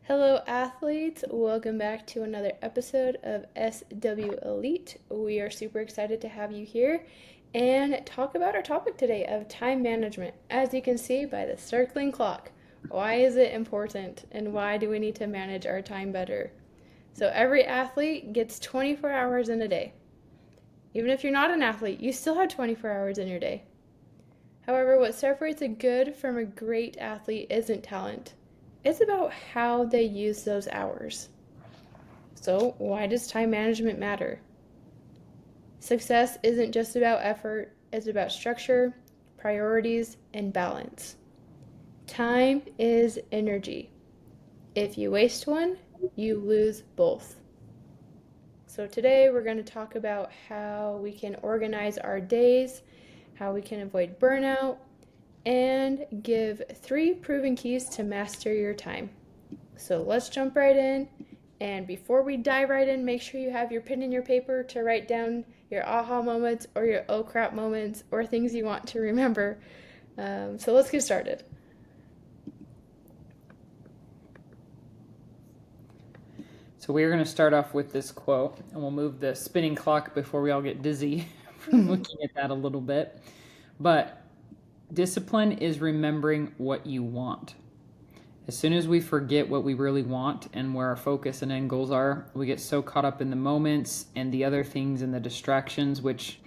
Hello, athletes. Welcome back to another episode of SW Elite. We are super excited to have you here and talk about our topic today of time management. As you can see by the circling clock, why is it important and why do we need to manage our time better? So, every athlete gets 24 hours in a day. Even if you're not an athlete, you still have 24 hours in your day. However, what separates a good from a great athlete isn't talent. It's about how they use those hours. So, why does time management matter? Success isn't just about effort, it's about structure, priorities, and balance. Time is energy. If you waste one, you lose both. So, today we're going to talk about how we can organize our days, how we can avoid burnout, and give 3 proven keys to master your time. So let's jump right in. And before we dive right in, make sure you have your pen and your paper to write down your aha moments or your oh crap moments or things you want to remember. So let's get started. So we're going to start off with this quote, and we'll move the spinning clock before we all get dizzy from looking at that a little bit. But discipline is remembering what you want. As soon as we forget what we really want and where our focus and end goals are, we get so caught up in the moments and the other things and the distractions, which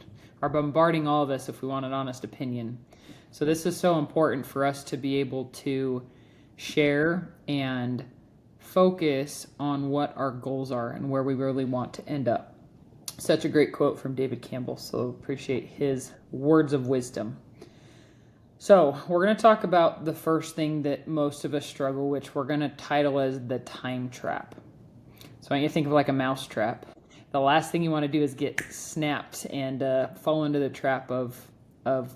are bombarding all of us if we want an honest opinion. So this is so important for us to be able to share and focus on what our goals are and where we really want to end up. Such a great quote from David Campbell, so appreciate his words of wisdom. So we're going to talk about the first thing that most of us struggle, which we're going to title as the time trap. So I want you to think of like a mouse trap. The last thing you want to do is get snapped and fall into the trap of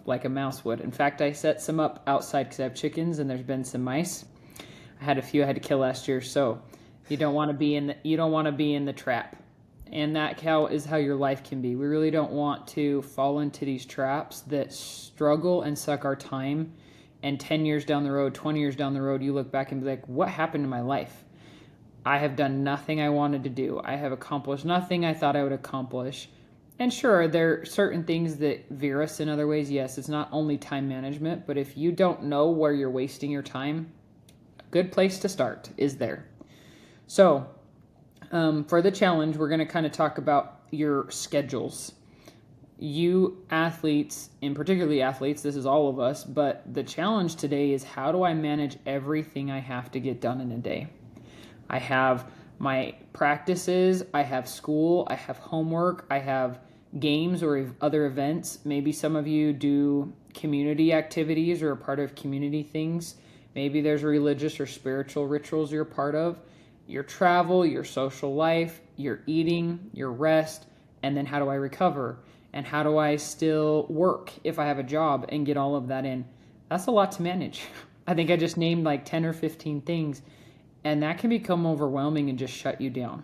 like a mouse would. In fact, I set some up outside because I have chickens and there's been some mice. I had a few I had to kill last year, so you don't want to be in the trap. And that is how your life can be. We really don't want to fall into these traps that struggle and suck our time. And 10 years down the road, 20 years down the road, you look back and be like, what happened to my life? I have done nothing I wanted to do. I have accomplished nothing I thought I would accomplish. And sure, there are certain things that veer us in other ways. Yes, it's not only time management, but if you don't know where you're wasting your time, a good place to start is there. So, for the challenge, we're going to kind of talk about your schedules. You athletes, and particularly athletes, this is all of us, but the challenge today is how do I manage everything I have to get done in a day? I have my practices, I have school, I have homework, I have games or other events. Maybe some of you do community activities or are part of community things. Maybe there's religious or spiritual rituals you're a part of. Your travel, your social life, your eating, your rest, and then how do I recover? And how do I still work if I have a job and get all of that in? That's a lot to manage. I think I just named like 10 or 15 things, and that can become overwhelming and just shut you down.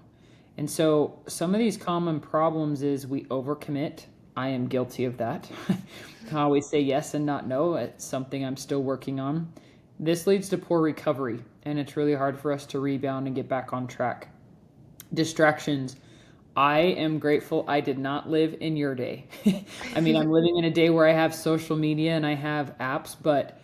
And so some of these common problems is we overcommit. I am guilty of that. I always say yes and not no. It's something I'm still working on. This leads to poor recovery, and it's really hard for us to rebound and get back on track. Distractions. I am grateful I did not live in your day. I mean, I'm living in a day where I have social media and I have apps, but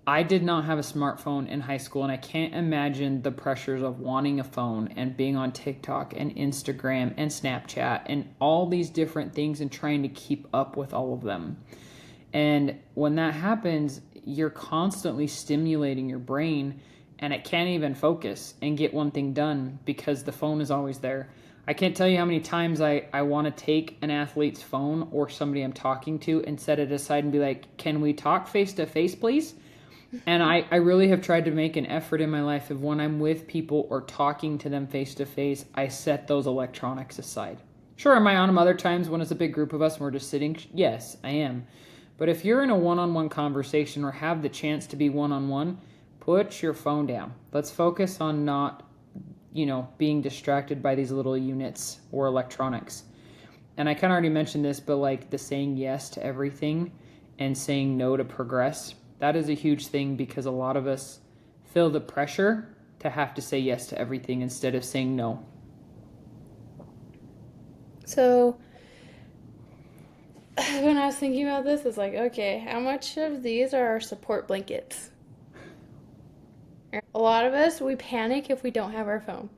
I did not have a smartphone in high school, and I can't imagine the pressures of wanting a phone and being on TikTok and Instagram and Snapchat and all these different things and trying to keep up with all of them. And when that happens, you're constantly stimulating your brain and it can't even focus and get one thing done because the phone is always there. I can't tell you how many times I want to take an athlete's phone or somebody I'm talking to and set it aside and be like, can we talk face to face, please? And I really have tried to make an effort in my life of when I'm with people or talking to them face to face, I set those electronics aside. Sure, am I on them other times when it's a big group of us and we're just sitting? Yes, I am. But if you're in a one-on-one conversation or have the chance to be one-on-one, put your phone down. Let's focus on not, being distracted by these little units or electronics. And I kind of already mentioned this, but like the saying yes to everything and saying no to progress, that is a huge thing because a lot of us feel the pressure to have to say yes to everything instead of saying no. So when I was thinking about this, it's like, okay, how much of these are our support blankets? A lot of us, we panic if we don't have our phone.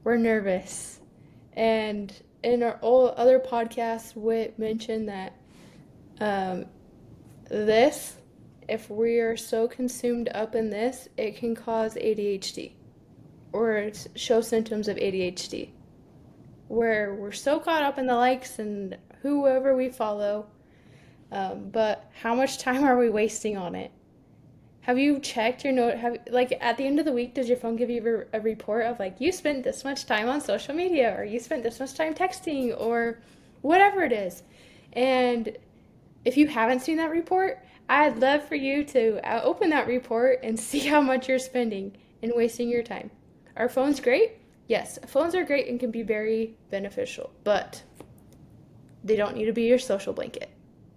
We're nervous. And in our other podcasts, Whit mentioned that um, this, if we are so consumed up in this, it can cause ADHD or show symptoms of ADHD, where we're so caught up in the likes and whoever we follow. But how much time are we wasting on it? Have you checked your note? Have like at the end of the week, does your phone give you a report of like you spent this much time on social media, or you spent this much time texting, or whatever it is? And if you haven't seen that report, I'd love for you to open that report and see how much you're spending and wasting your time. Are phones great? Yes, phones are great and can be very beneficial, but they don't need to be your social blanket.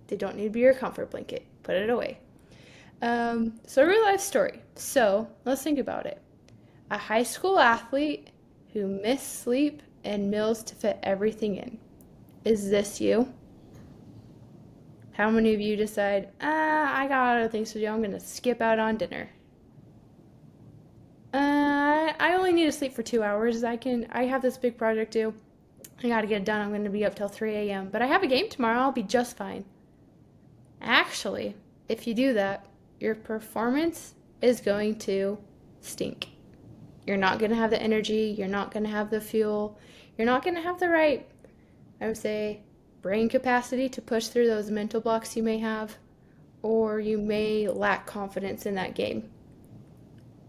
They don't need to be your comfort blanket. Put it away. So, a real life story. So, let's think about it. A high school athlete who missed sleep and meals to fit everything in. Is this you? How many of you decide, I got other things to do, I'm going to skip out on dinner? I only need to sleep for 2 hours. I have this big project due. I got to get it done. I'm going to be up till 3 a.m. But I have a game tomorrow. I'll be just fine. Actually, if you do that, your performance is going to stink. You're not going to have the energy. You're not going to have the fuel. You're not going to have the right, I would say, brain capacity to push through those mental blocks you may have, or you may lack confidence in that game.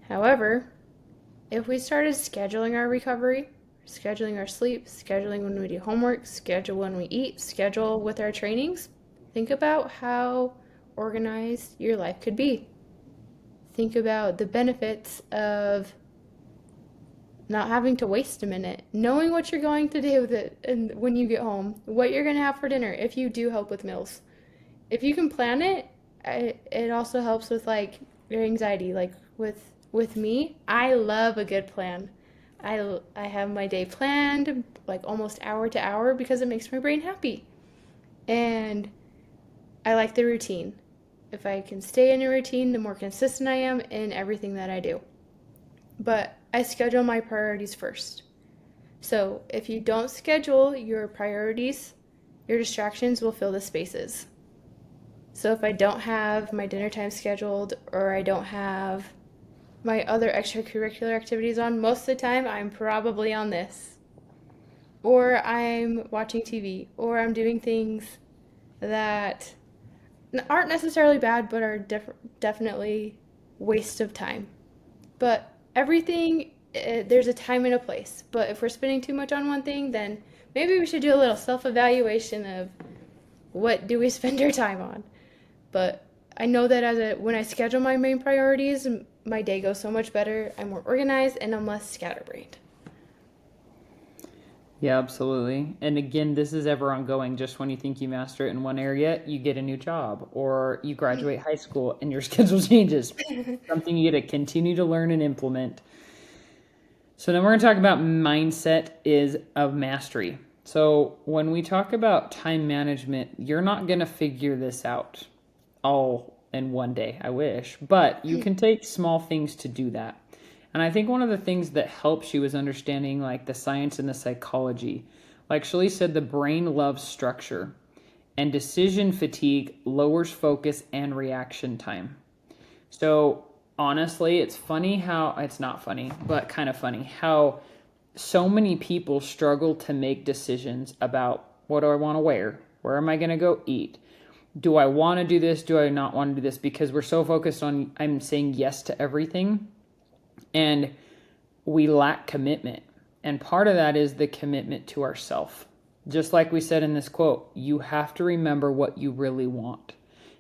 However, if we started scheduling our recovery, scheduling our sleep, scheduling when we do homework, schedule when we eat, schedule with our trainings, think about how organized your life could be. Think about the benefits of not having to waste a minute, knowing what you're going to do with it and when you get home, what you're going to have for dinner if you do help with meals. If you can plan it, it also helps with like your anxiety. Like with me, I love a good plan. I have my day planned like almost hour to hour because it makes my brain happy. And I like the routine. If I can stay in a routine, the more consistent I am in everything that I do. But I schedule my priorities first. So if you don't schedule your priorities, your distractions will fill the spaces. So if I don't have my dinner time scheduled or I don't have my other extracurricular activities on, most of the time I'm probably on this. Or I'm watching TV, or I'm doing things that aren't necessarily bad, but are definitely waste of time. But everything, there's a time and a place. But if we're spending too much on one thing, then maybe we should do a little self evaluation of what do we spend our time on. But I know that when I schedule my main priorities, my day goes so much better. I'm more organized and I'm less scatterbrained. Yeah, absolutely. And again, this is ever ongoing. Just when you think you master it in one area, you get a new job, or you graduate high school and your schedule changes. Something you get to continue to learn and implement. So then we're going to talk about mindset is of mastery. So when we talk about time management, you're not going to figure this out all in one day. I wish, but you can take small things to do that. And I think one of the things that helps you is understanding like the science and the psychology. Like Shalise said, the brain loves structure, and decision fatigue lowers focus and reaction time. So honestly, it's not funny, but kind of funny how so many people struggle to make decisions about what do I want to wear? Where am I going to go eat? Do I want to do this? Do I not want to do this? Because we're so focused on I'm saying yes to everything, and we lack commitment. And part of that is the commitment to ourself. Just like we said in this quote, you have to remember what you really want.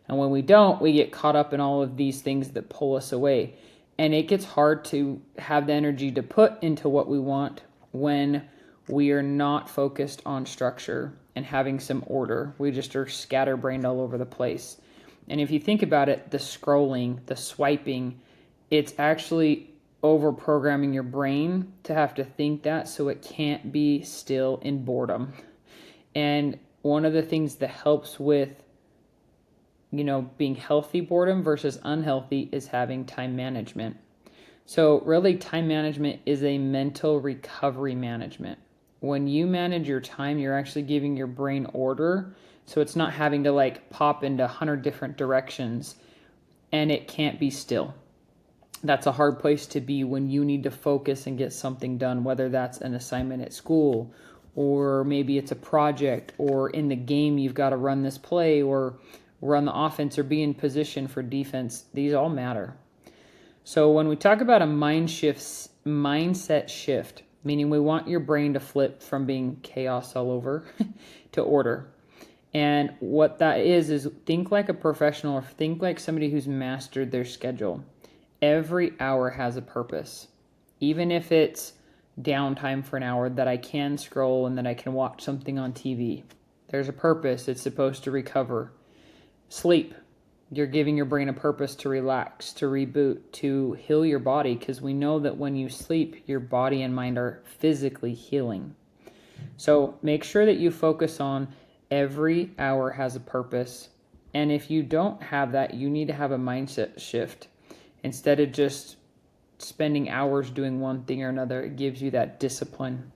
And when we don't, we get caught up in all of these things that pull us away. And it gets hard to have the energy to put into what we want when we are not focused on structure and having some order. We just are scatterbrained all over the place. And if you think about it, the scrolling, the swiping, it's actually over programming your brain to have to think that, so it can't be still in boredom. And one of the things that helps with, being healthy boredom versus unhealthy is having time management. So really, time management is a mental recovery management. When you manage your time, you're actually giving your brain order, so it's not having to like pop into 100 different directions, and it can't be still. That's a hard place to be when you need to focus and get something done, whether that's an assignment at school, or maybe it's a project, or in the game you've got to run this play or run the offense or be in position for defense. These all matter. So when we talk about a mindset shift, meaning we want your brain to flip from being chaos all over to order. And what that is think like a professional, or think like somebody who's mastered their schedule. Every hour has a purpose. Even if it's downtime for an hour that I can scroll and that I can watch something on TV, there's a purpose. It's supposed to recover. Sleep. You're giving your brain a purpose to relax, to reboot, to heal your body, because we know that when you sleep, your body and mind are physically healing. So make sure that you focus on every hour has a purpose. And if you don't have that, you need to have a mindset shift. Instead of just spending hours doing one thing or another, it gives you that discipline.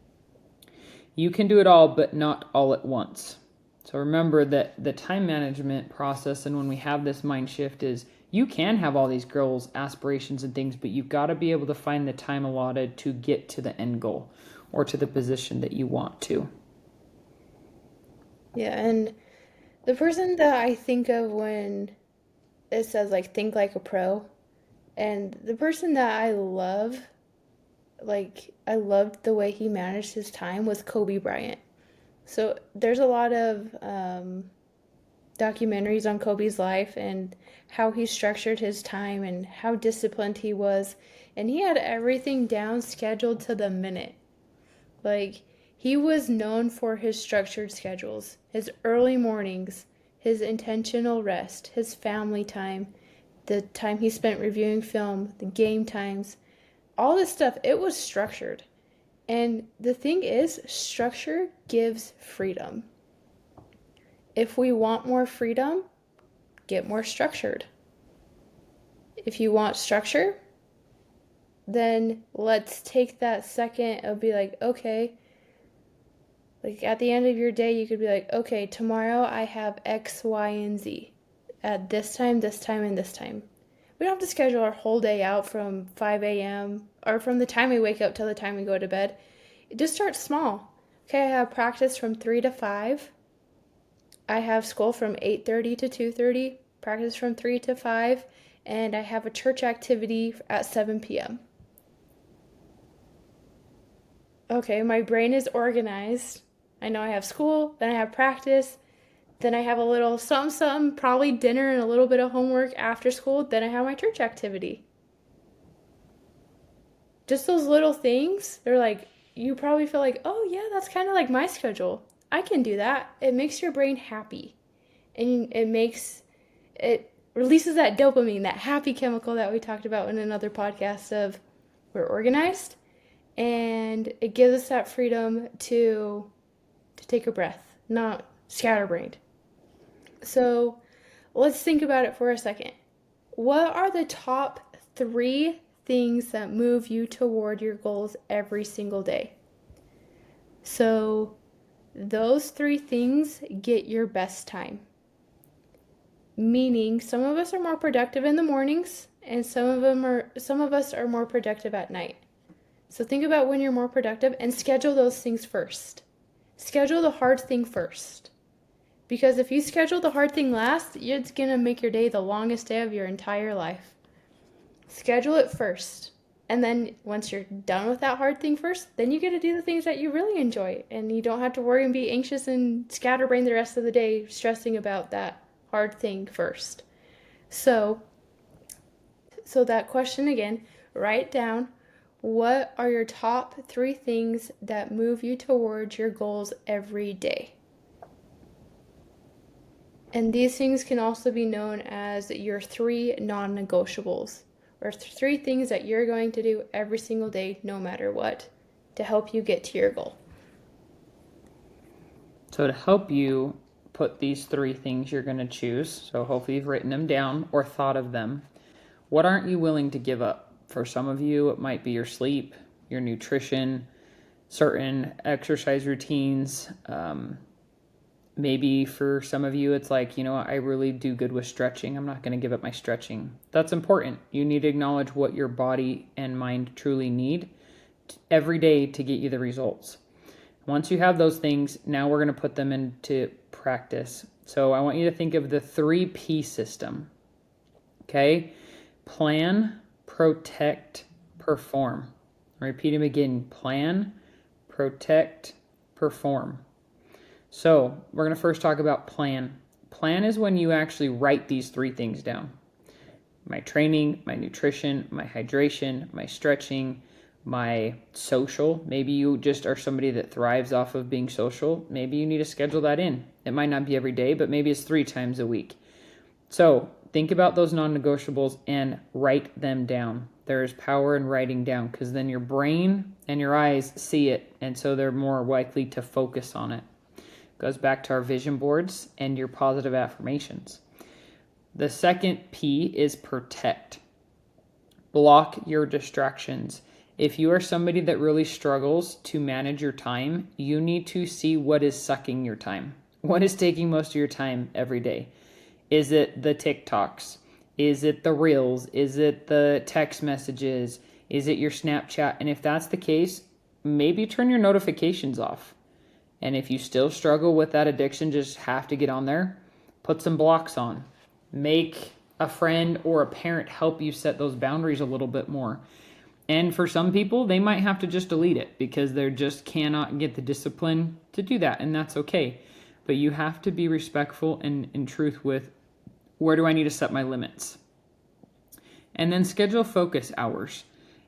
You can do it all, but not all at once. So remember that the time management process, and when we have this mind shift, is you can have all these goals, aspirations, and things, but you've got to be able to find the time allotted to get to the end goal or to the position that you want to. Yeah, and the person that I think of when it says like think like a pro, and the person that I love, like I loved the way he managed his time, was Kobe Bryant. So there's a lot of documentaries on Kobe's life and how he structured his time and how disciplined he was. And he had everything down, scheduled to the minute. Like, he was known for his structured schedules, his early mornings, his intentional rest, his family time, the time he spent reviewing film, the game times, all this stuff. It was structured. And the thing is, structure gives freedom. If we want more freedom, get more structured. If you want structure, then let's take that second of be like, okay, like at the end of your day, you could be like, okay, tomorrow I have X, Y, and Z at this time, and this time. We don't have to schedule our whole day out from 5 a.m. or from the time we wake up till the time we go to bed. Just start small. Okay, I have practice from 3 to 5. I have school from 8:30 to 2:30, practice from 3 to 5, and I have a church activity at 7 p.m. Okay, my brain is organized. I know I have school, then I have practice, then I have a little something, probably dinner and a little bit of homework after school, then I have my church activity. Just those little things, they're like, you probably feel like, oh yeah, that's kind of like my schedule. I can do that. It makes your brain happy. And it releases that dopamine, that happy chemical that we talked about in another podcast of we're organized, and it gives us that freedom to take a breath, not scatterbrained. So let's think about it for a second. What are the top 3 things that move you toward your goals every single day? So those 3 things get your best time. Meaning some of us are more productive in the mornings and some of us are more productive at night. So think about when you're more productive and schedule those things first. Schedule the hard thing first. Because if you schedule the hard thing last, it's going to make your day the longest day of your entire life. Schedule it first. And then once you're done with that hard thing first, then you get to do the things that you really enjoy. And you don't have to worry and be anxious and scatterbrained the rest of the day stressing about that hard thing first. So that question again, write down, what are your top 3 things that move you towards your goals every day? And these things can also be known as your 3 non-negotiables or three things that you're going to do every single day, no matter what, to help you get to your goal. So to help you put these three things you're going to choose, so hopefully you've written them down or thought of them, what aren't you willing to give up? For some of you, it might be your sleep, your nutrition, certain exercise routines. Maybe for some of you, it's like, I really do good with stretching. I'm not going to give up my stretching. That's important. You need to acknowledge what your body and mind truly need every day to get you the results. Once you have those things, now we're going to put them into practice. So I want you to think of the 3P system. Okay? Plan, protect, perform. Repeat them again. Plan, protect, perform. So we're going to first talk about plan. Plan is when you actually write these three things down. My training, my nutrition, my hydration, my stretching, my social. Maybe you just are somebody that thrives off of being social. Maybe you need to schedule that in. It might not be every day, but maybe it's 3 times a week. So think about those non-negotiables and write them down. There is power in writing down because then your brain and your eyes see it, and so they're more likely to focus on it. Goes back to our vision boards and your positive affirmations. The second P is protect. Block your distractions. If you are somebody that really struggles to manage your time, you need to see what is sucking your time. What is taking most of your time every day? Is it the TikToks? Is it the Reels? Is it the text messages? Is it your Snapchat? And if that's the case, maybe turn your notifications off. And if you still struggle with that addiction, just have to get on there, put some blocks on. Make a friend or a parent help you set those boundaries a little bit more. And for some people, they might have to just delete it because they just cannot get the discipline to do that, and that's okay. But you have to be respectful and in truth with where do I need to set my limits. And then schedule focus hours.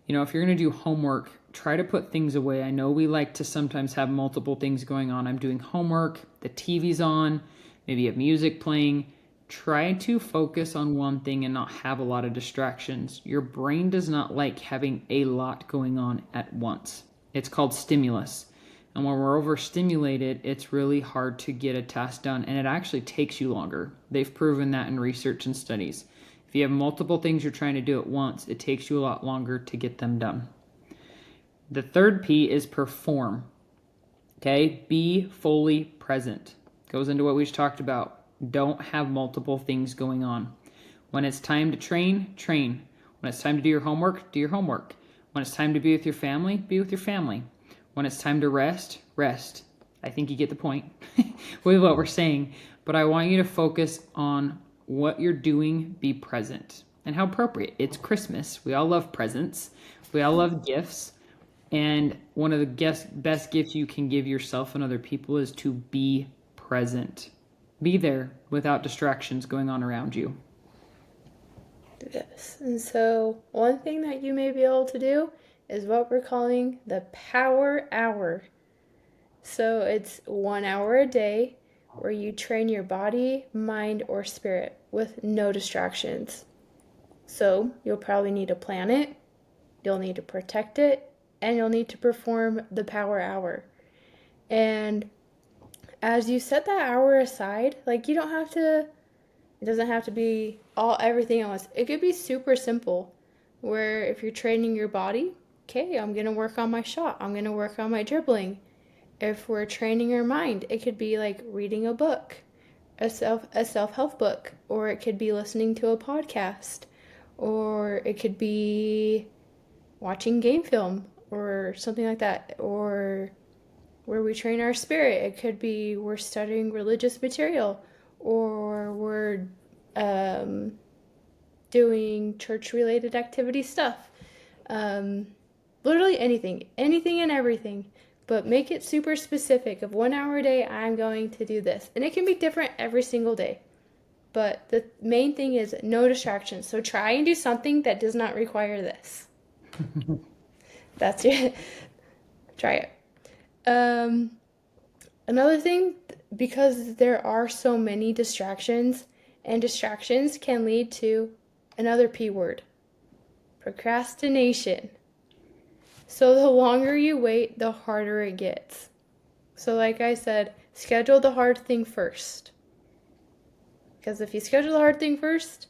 If you're going to do homework, try to put things away. I know we like to sometimes have multiple things going on. I'm doing homework, the TV's on, maybe you have music playing. Try to focus on one thing and not have a lot of distractions. Your brain does not like having a lot going on at once. It's called stimulus. And when we're overstimulated, it's really hard to get a task done, and it actually takes you longer. They've proven that in research and studies. If you have multiple things you're trying to do at once, it takes you a lot longer to get them done. The third P is perform. Okay, be fully present. Goes into what we just talked about. Don't have multiple things going on. When it's time to train, train. When it's time to do your homework, do your homework. When it's time to be with your family, be with your family. When it's time to rest, rest. I think you get the point with what we're saying. But I want you to focus on what you're doing, be present. And how appropriate. It's Christmas. We all love presents. We all love gifts. And one of the best gifts you can give yourself and other people is to be present. Be there without distractions going on around you. Yes. And so one thing that you may be able to do is what we're calling the power hour. So it's 1 hour a day where you train your body, mind, or spirit with no distractions. So you'll probably need to plan it, you'll need to protect it, and you'll need to perform the power hour. And as you set that hour aside, you don't have to, it doesn't have to be everything else. It could be super simple, where if you're training your body, okay, I'm going to work on my shot, I'm going to work on my dribbling. If we're training your mind, it could be like reading a book, a self-help book, or it could be listening to a podcast, or it could be watching game film or something like that, or where we train our spirit. It could be we're studying religious material, or we're doing church-related activity stuff. Literally anything and everything. But make it super specific of 1 hour a day, I'm going to do this. And it can be different every single day. But the main thing is no distractions. So try and do something that does not require this. That's it. Try it. Another thing, because there are so many distractions, and distractions can lead to another P word, Procrastination. So the longer you wait, the harder it gets. So like I said, schedule the hard thing first. Because if you schedule the hard thing first,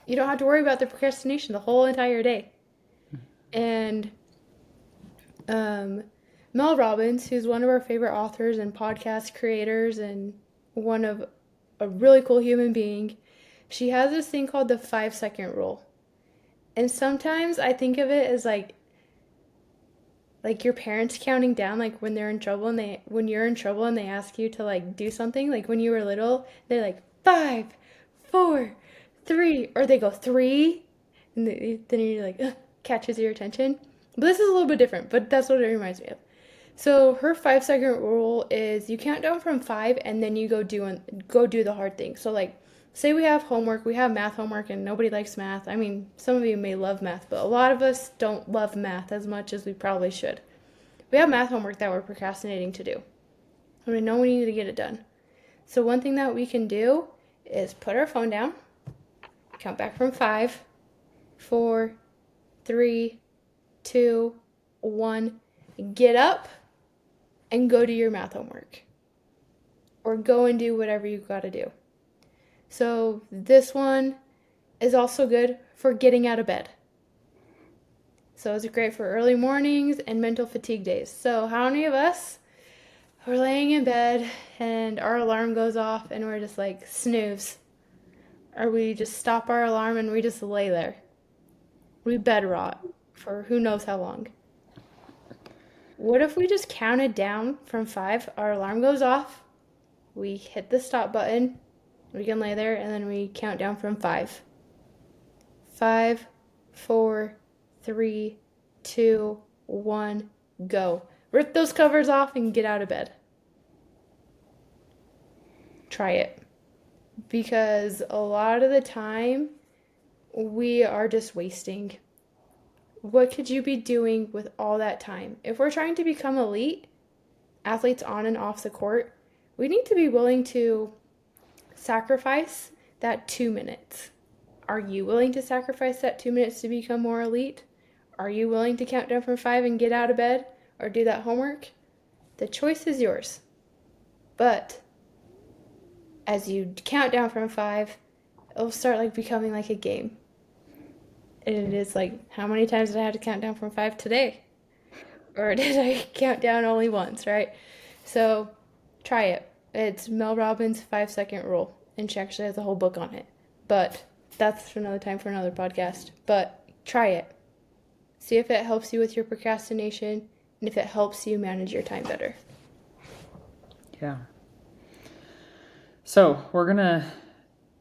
you don't have to worry about the procrastination the whole entire day. And Mel Robbins, who's one of our favorite authors and podcast creators and one of a really cool human being, she has this thing called the 5-second rule. And sometimes I think of it as like your parents counting down, like when they're in trouble and when you're in trouble and they ask you to like do something, like when you were little, they're like 5, 4, 3, or they go 3, and then you're like, ugh, catches your attention. But this is a little bit different, but that's what it reminds me of. So her 5-second rule is you count down from 5 and then you go do the hard thing. So like say we have homework, we have math homework and nobody likes math. I mean, some of you may love math, but a lot of us don't love math as much as we probably should. We have math homework that we're procrastinating to do. And we know we need to get it done. So one thing that we can do is put our phone down, count back from 5, 4, 3, 2, 1, get up and go do your math homework. Or go and do whatever you've got to do. So this one is also good for getting out of bed. So it's great for early mornings and mental fatigue days. So how many of us are laying in bed and our alarm goes off and we're just like snooze? Or we just stop our alarm and we just lay there. We bed rot for who knows how long. What if we just counted down from 5, our alarm goes off, we hit the stop button, we can lay there, and then we count down from 5. 5, 4, 3, 2, 1, go. Rip those covers off and get out of bed. Try it. Because a lot of the time, we are just wasting. What could you be doing with all that time? If we're trying to become elite athletes on and off the court, we need to be willing to sacrifice that 2 minutes. Are you willing to sacrifice that 2 minutes to become more elite? Are you willing to count down from 5 and get out of bed or do that homework? The choice is yours. But as you count down from 5, it'll start like becoming like a game. And it is like, how many times did I have to count down from 5 today? Or did I count down only once, right? So try it. It's Mel Robbins' 5-second rule. And she actually has a whole book on it. But that's for another time for another podcast. But try it. See if it helps you with your procrastination and if it helps you manage your time better. Yeah. So we're going to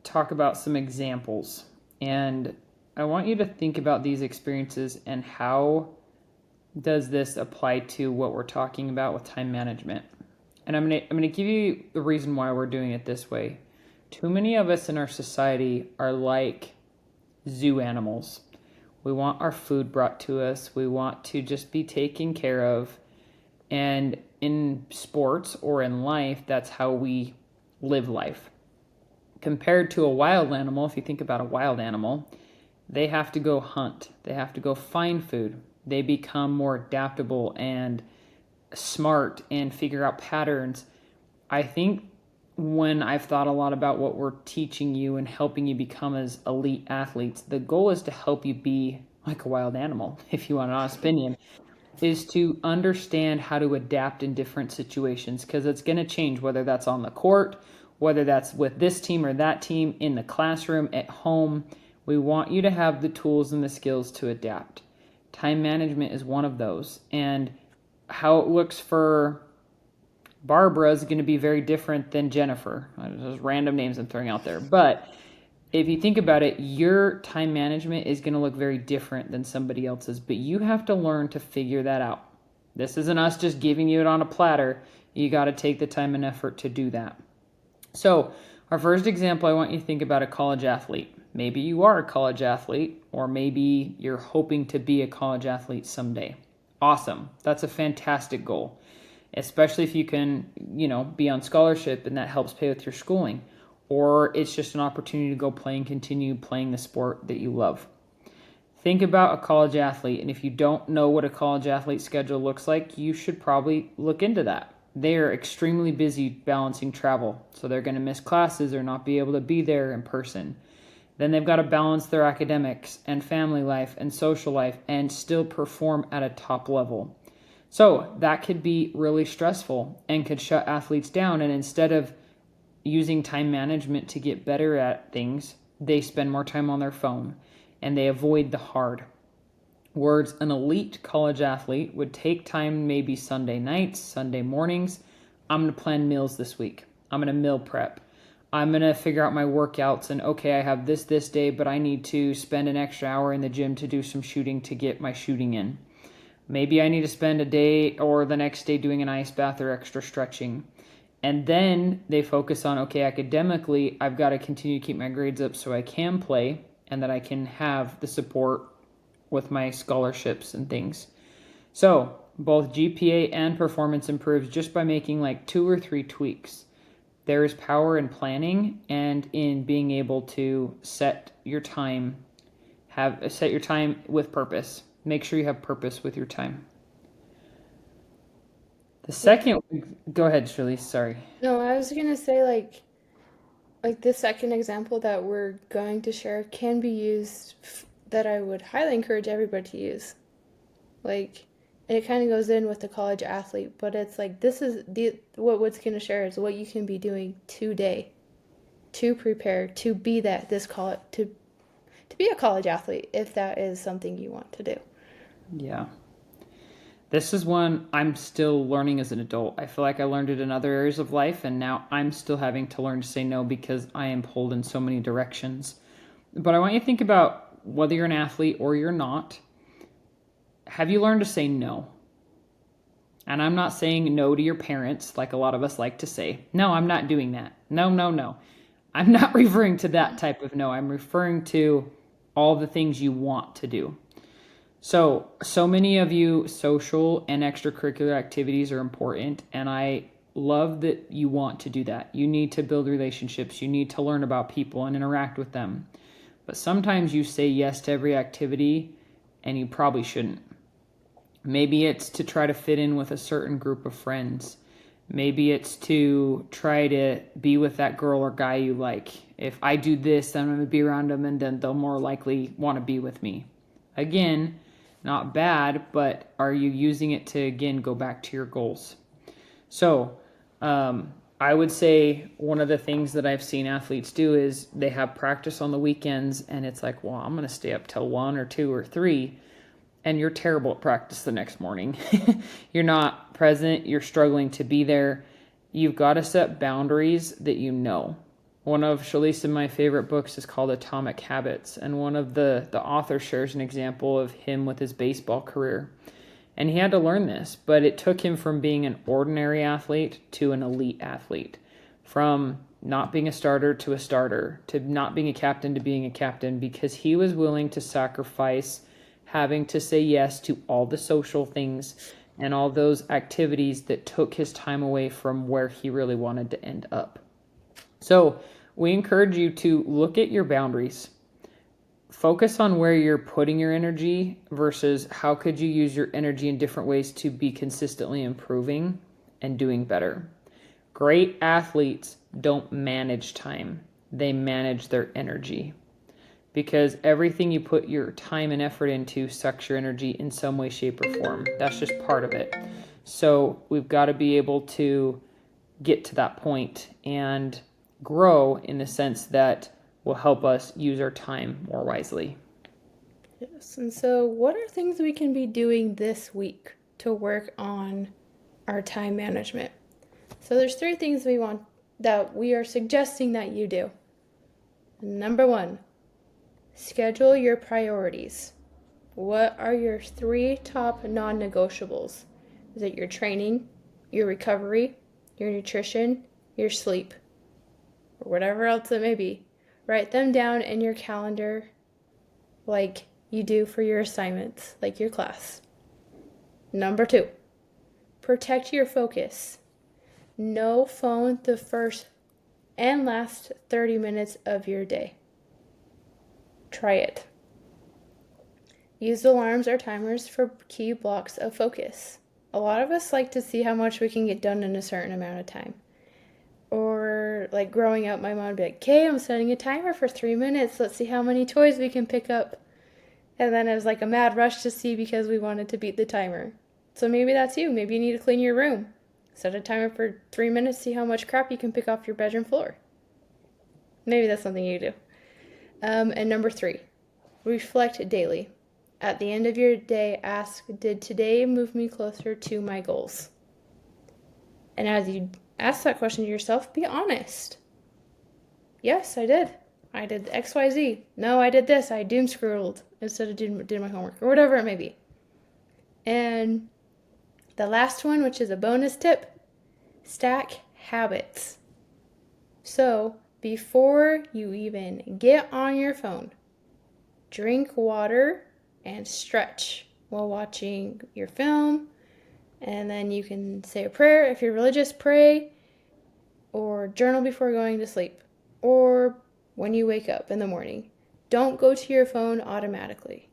talk about some examples. And I want you to think about these experiences and how does this apply to what we're talking about with time management. And I'm going to give you the reason why we're doing it this way. Too many of us in our society are like zoo animals. We want our food brought to us. We want to just be taken care of. And in sports or in life, that's how we live life. Compared to a wild animal, if you think about a wild animal, they have to go hunt. They have to go find food. They become more adaptable and smart and figure out patterns. I think when I've thought a lot about what we're teaching you and helping you become as elite athletes, the goal is to help you be like a wild animal, if you want an honest opinion, is to understand how to adapt in different situations, because it's going to change, whether that's on the court, whether that's with this team or that team, in the classroom, at home. We want you to have the tools and the skills to adapt. Time management is one of those. And how it looks for Barbara is going to be very different than Jennifer. Those random names I'm throwing out there. But if you think about it, your time management is going to look very different than somebody else's. But you have to learn to figure that out. This isn't us just giving you it on a platter. You got to take the time and effort to do that. So our first example, I want you to think about a college athlete. Maybe you are a college athlete, or maybe you're hoping to be a college athlete someday. Awesome. That's a fantastic goal, especially if you can, be on scholarship and that helps pay with your schooling, or it's just an opportunity to go play and continue playing the sport that you love. Think about a college athlete, and if you don't know what a college athlete schedule looks like, you should probably look into that. They are extremely busy balancing travel, so they're going to miss classes or not be able to be there in person. Then they've got to balance their academics and family life and social life and still perform at a top level. So that could be really stressful and could shut athletes down. And instead of using time management to get better at things, they spend more time on their phone and they avoid the hard. Words, an elite college athlete would take time maybe Sunday nights, Sunday mornings. I'm going to plan meals this week. I'm going to meal prep. I'm going to figure out my workouts and okay, I have this day, but I need to spend an extra hour in the gym to do some shooting to get my shooting in. Maybe I need to spend a day or the next day doing an ice bath or extra stretching. And then they focus on, okay, academically, I've got to continue to keep my grades up so I can play and that I can have the support with my scholarships and things. So both GPA and performance improves just by making like 2 or 3 tweaks. There is power in planning and in being able to set your time with purpose. Make sure you have purpose with your time. The Yeah. second, go ahead, Shirley. Sorry. No, I was gonna say like the second example that we're going to share can be used that I would highly encourage everybody to use. Like, and it kind of goes in with the college athlete, but it's like this is the what's going to share is what you can be doing today to prepare to be this college to be a college athlete if that is something you want to do. Yeah. This is one I'm still learning as an adult. I feel like I learned it in other areas of life, and now I'm still having to learn to say no because I am pulled in so many directions. But I want you to think about whether you're an athlete or you're not. Have you learned to say no? And I'm not saying no to your parents like a lot of us like to say. No, I'm not doing that. No, no, no. I'm not referring to that type of no. I'm referring to all the things you want to do. So many of you, social and extracurricular activities are important, and I love that you want to do that. You need to build relationships. You need to learn about people and interact with them. But sometimes you say yes to every activity, and you probably shouldn't. Maybe it's to try to fit in with a certain group of friends. Maybe it's to try to be with that girl or guy you like. If I do this, then I'm going to be around them, and then they'll more likely want to be with me. Again, not bad, but are you using it to, again, go back to your goals? So I would say one of the things that I've seen athletes do is they have practice on the weekends, and it's like, well, I'm going to stay up till 1 or 2 or 3, and you're terrible at practice the next morning. You're not present. You're struggling to be there. You've got to set boundaries that you know. One of Shalisa, my favorite books is called Atomic Habits, and one of the authors shares an example of him with his baseball career. And he had to learn this, but it took him from being an ordinary athlete to an elite athlete, from not being a starter to a starter, to not being a captain to being a captain, because he was willing to sacrifice having to say yes to all the social things and all those activities that took his time away from where he really wanted to end up. So we encourage you to look at your boundaries. Focus on where you're putting your energy versus how could you use your energy in different ways to be consistently improving and doing better. Great athletes don't manage time. They manage their energy. Because everything you put your time and effort into sucks your energy in some way, shape, or form. That's just part of it. So we've got to be able to get to that point and grow in the sense that will help us use our time more wisely. Yes. And so, what are things we can be doing this week to work on our time management? So, there's 3 things we are suggesting that you do. Number 1, schedule your priorities. What are your 3 top non-negotiables? Is it your training, your recovery, your nutrition, your sleep, or whatever else it may be? Write them down in your calendar like you do for your assignments, like your class. Number 2, protect your focus. No phone the first and last 30 minutes of your day. Try it. Use alarms or timers for key blocks of focus. A lot of us like to see how much we can get done in a certain amount of time. Or like growing up, my mom would be like, "Okay, I'm setting a timer for 3 minutes. Let's see how many toys we can pick up." And then it was like a mad rush to see because we wanted to beat the timer. So maybe that's you. Maybe you need to clean your room. Set a timer for 3 minutes, see how much crap you can pick off your bedroom floor. Maybe that's something you do. And number 3, reflect daily. At the end of your day, ask, did today move me closer to my goals? And as you ask that question to yourself, be honest. Yes, I did. I did XYZ. No, I did this. I doom scrolled instead of did my homework, or whatever it may be. And the last one, which is a bonus tip, stack habits. So before you even get on your phone, drink water and stretch while watching your film. And then you can say a prayer. If you're religious, pray or journal before going to sleep or when you wake up in the morning. Don't go to your phone automatically.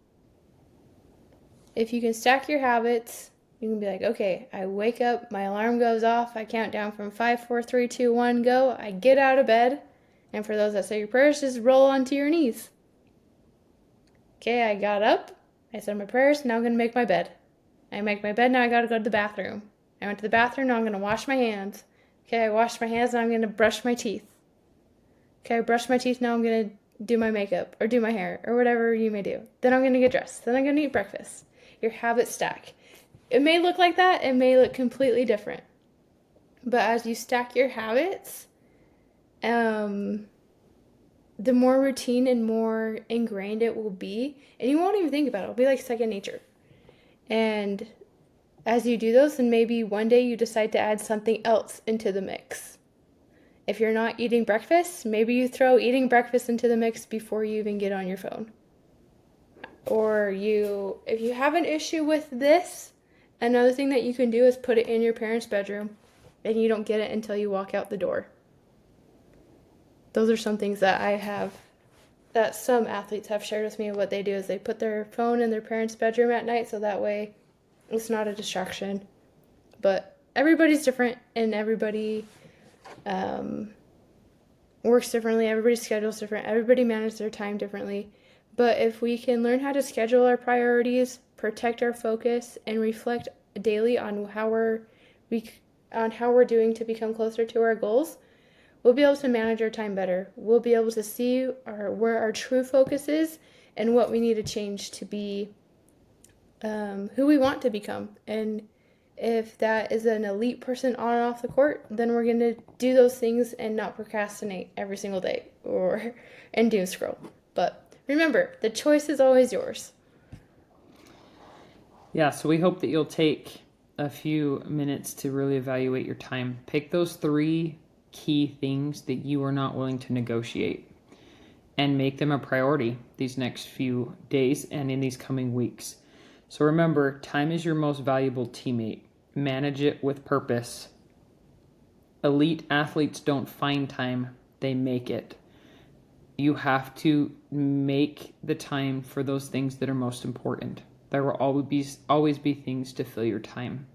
If you can stack your habits, you can be like, okay, I wake up, my alarm goes off, I count down from 5, 4, 3, 2, 1, go. I get out of bed. And for those that say your prayers, just roll onto your knees. Okay, I got up, I said my prayers, now I'm going to make my bed. I make my bed, now I got to go to the bathroom. I went to the bathroom, now I'm going to wash my hands. Okay, I washed my hands, now I'm going to brush my teeth. Okay, I brushed my teeth, now I'm going to do my makeup or do my hair or whatever you may do. Then I'm going to get dressed. Then I'm going to eat breakfast. Your habit stack. It may look like that, it may look completely different. But as you stack your habits, the more routine and more ingrained it will be, and you won't even think about it. It'll be like second nature. And as you do those, then maybe one day you decide to add something else into the mix. If you're not eating breakfast, maybe you throw eating breakfast into the mix before you even get on your phone. Or if you have an issue with this, another thing that you can do is put it in your parents' bedroom and you don't get it until you walk out the door. Those are some things that some athletes have shared with me. What they do is they put their phone in their parents' bedroom at night so that way it's not a distraction. But everybody's different and everybody works differently. Everybody's schedule's different. Everybody manages their time differently. But if we can learn how to schedule our priorities, protect our focus, and reflect daily on how we're doing to become closer to our goals, we'll be able to manage our time better. We'll be able to see where our true focus is and what we need to change to be who we want to become. And if that is an elite person on and off the court, then we're going to do those things and not procrastinate every single day and doom scroll. But remember, the choice is always yours. Yeah, so we hope that you'll take a few minutes to really evaluate your time. Pick those 3 key things that you are not willing to negotiate and make them a priority these next few days and in these coming weeks. So remember, time is your most valuable teammate. Manage it with purpose. Elite athletes don't find time, they make it. You have to make the time for those things that are most important. There will always be things to fill your time.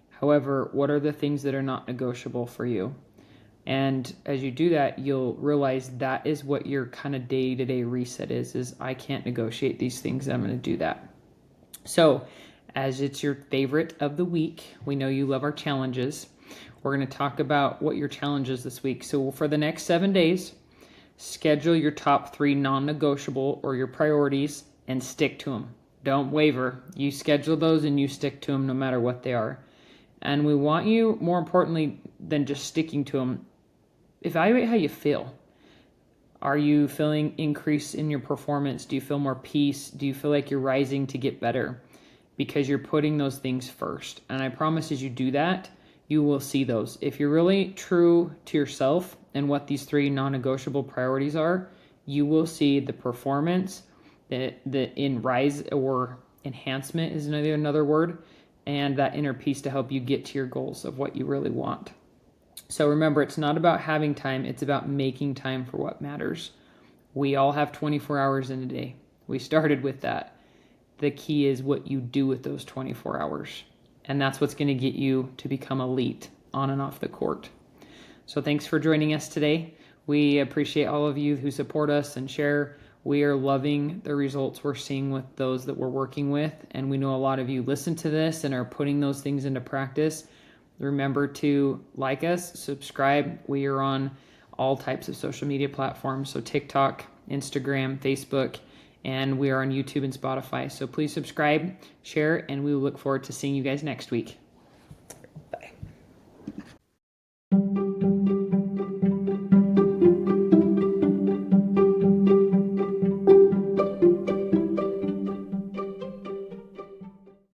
However, what are the things that are not negotiable for you? And as you do that, you'll realize that is what your kind of day-to-day reset is I can't negotiate these things, I'm going to do that. So, as it's your favorite of the week, we know you love our challenges. We're going to talk about what your challenge is this week. So for the next 7 days, schedule your top 3 non-negotiable or your priorities and stick to them. Don't waver. You schedule those and you stick to them no matter what they are. And we want you, more importantly than just sticking to them, evaluate how you feel. Are you feeling increase in your performance? Do you feel more peace? Do you feel like you're rising to get better? Because you're putting those things first. And I promise as you do that, you will see those. If you're really true to yourself and what these 3 non-negotiable priorities are, you will see the performance, the in rise or enhancement is another word, and that inner peace to help you get to your goals of what you really want. So remember, it's not about having time, it's about making time for what matters. We all have 24 hours in a day. We started with that. The key is what you do with those 24 hours. And that's what's going to get you to become elite on and off the court. So thanks for joining us today. We appreciate all of you who support us and share. We are loving the results we're seeing with those that we're working with. And we know a lot of you listen to this and are putting those things into practice. Remember to like us, subscribe. We are on all types of social media platforms. So TikTok, Instagram, Facebook, and we are on YouTube and Spotify. So please subscribe, share, and we will look forward to seeing you guys next week.